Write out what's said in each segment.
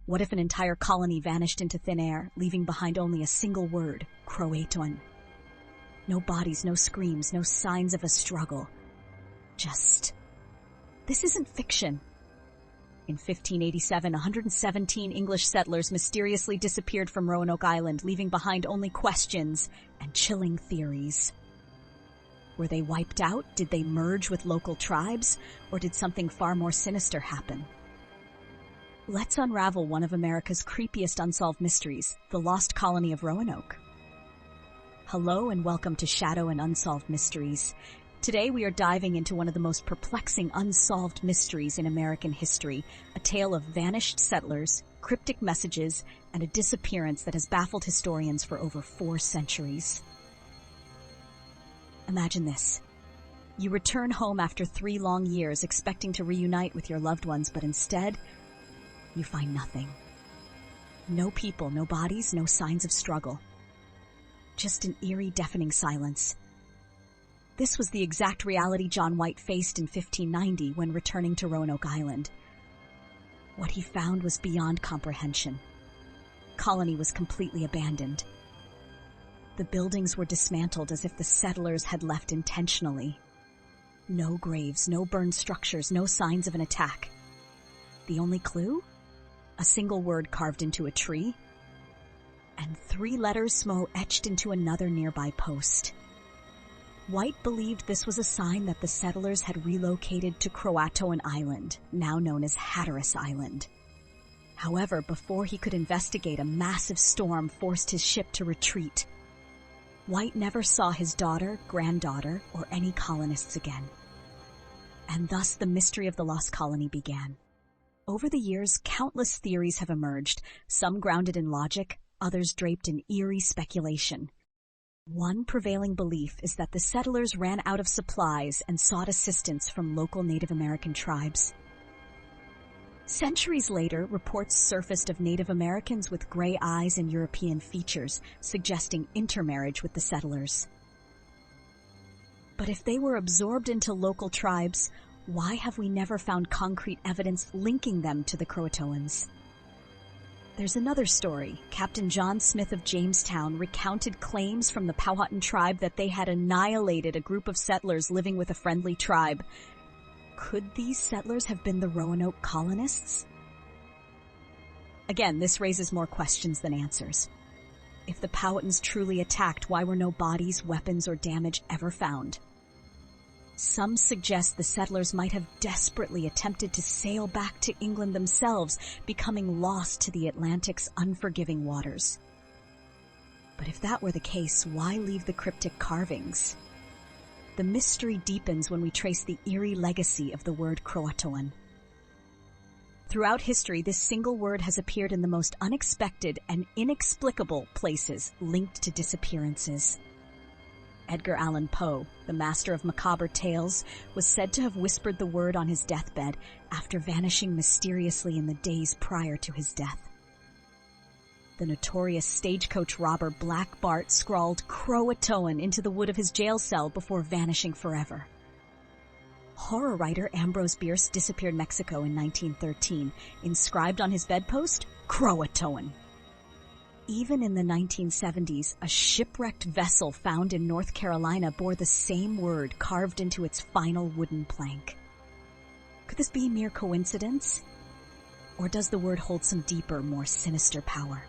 What if an entire colony vanished into thin air, leaving behind only a single word, Croatoan? No bodies, no screams, no signs of a struggle. Just... This isn't fiction. In 1587, 117 English settlers mysteriously disappeared from Roanoke Island, leaving behind only questions and chilling theories. Were they wiped out? Did they merge with local tribes? Or did something far more sinister happen? Let's unravel one of America's creepiest unsolved mysteries, the Lost Colony of Roanoke. Hello and welcome to Shadow and Unsolved Mysteries. Today we are diving into one of the most perplexing unsolved mysteries in American history, a tale of vanished settlers, cryptic messages, and a disappearance that has baffled historians for over 4 centuries. Imagine this. You return home after 3 long years expecting to reunite with your loved ones, but instead, you find nothing. No people, no bodies, no signs of struggle. Just an eerie, deafening silence. This was the exact reality John White faced in 1590 when returning to Roanoke Island. What he found was beyond comprehension. The colony was completely abandoned. The buildings were dismantled as if the settlers had left intentionally. No graves, no burned structures, no signs of an attack. The only clue? A single word carved into a tree, and 3 letters etched into another nearby post. White believed this was a sign that the settlers had relocated to Croatoan Island, now known as Hatteras Island. However, before he could investigate, a massive storm forced his ship to retreat. White never saw his daughter, granddaughter, or any colonists again. And thus the mystery of the lost colony began. Over the years, countless theories have emerged, some grounded in logic, others draped in eerie speculation. One prevailing belief is that the settlers ran out of supplies and sought assistance from local Native American tribes. Centuries later, reports surfaced of Native Americans with gray eyes and European features, suggesting intermarriage with the settlers. But if they were absorbed into local tribes, why have we never found concrete evidence linking them to the Croatoans? There's another story. Captain John Smith of Jamestown recounted claims from the Powhatan tribe that they had annihilated a group of settlers living with a friendly tribe. Could these settlers have been the Roanoke colonists? Again, this raises more questions than answers. If the Powhatans truly attacked, why were no bodies, weapons, or damage ever found? Some suggest the settlers might have desperately attempted to sail back to England themselves, becoming lost to the Atlantic's unforgiving waters. But if that were the case, why leave the cryptic carvings? The mystery deepens when we trace the eerie legacy of the word Croatoan. Throughout history, this single word has appeared in the most unexpected and inexplicable places linked to disappearances. Edgar Allan Poe, the master of macabre tales, was said to have whispered the word on his deathbed after vanishing mysteriously in the days prior to his death. The notorious stagecoach robber Black Bart scrawled Croatoan into the wood of his jail cell before vanishing forever. Horror writer Ambrose Bierce disappeared Mexico in 1913, inscribed on his bedpost, Croatoan. Even in the 1970s, a shipwrecked vessel found in North Carolina bore the same word carved into its final wooden plank. Could this be mere coincidence? Or does the word hold some deeper, more sinister power?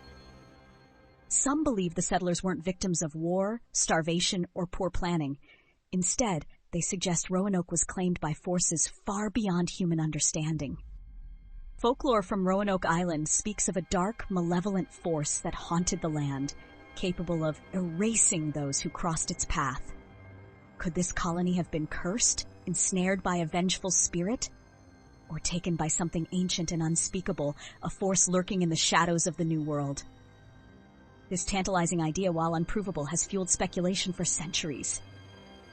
Some believe the settlers weren't victims of war, starvation, or poor planning. Instead, they suggest Roanoke was claimed by forces far beyond human understanding. Folklore from Roanoke Island speaks of a dark, malevolent force that haunted the land, capable of erasing those who crossed its path. Could this colony have been cursed, ensnared by a vengeful spirit? Or taken by something ancient and unspeakable, a force lurking in the shadows of the New World? This tantalizing idea, while unprovable, has fueled speculation for centuries.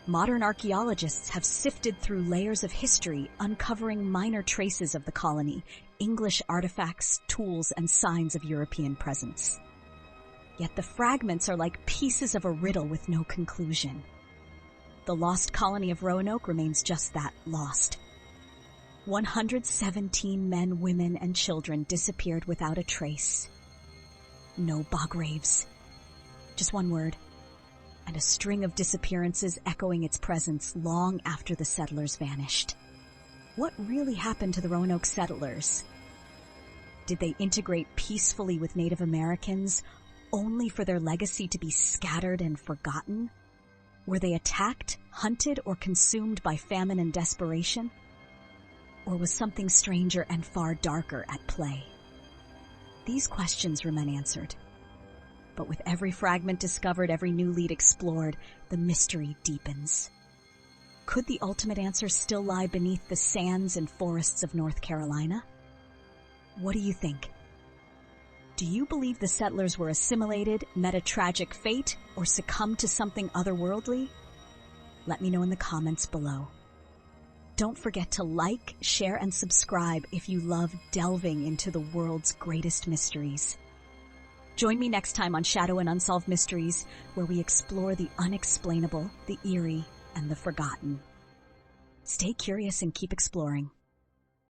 Modern archaeologists have sifted through layers of history, uncovering minor traces of the colony, English artifacts, tools, and signs of European presence. Yet the fragments are like pieces of a riddle with no conclusion. The lost colony of Roanoke remains just that, lost. 117 men, women, and children disappeared without a trace. No bog raves. Just one word, and a string of disappearances echoing its presence long after the settlers vanished. What really happened to the Roanoke settlers? Did they integrate peacefully with Native Americans, only for their legacy to be scattered and forgotten? Were they attacked, hunted, or consumed by famine and desperation? Or was something stranger and far darker at play? These questions remain unanswered. But with every fragment discovered, every new lead explored, the mystery deepens. Could the ultimate answer still lie beneath the sands and forests of North Carolina? What do you think? Do you believe the settlers were assimilated, met a tragic fate, or succumbed to something otherworldly? Let me know in the comments below. Don't forget to like, share, and subscribe if you love delving into the world's greatest mysteries. Join me next time on Shadow and Unsolved Mysteries, where we explore the unexplainable, the eerie, and the forgotten. Stay curious and keep exploring.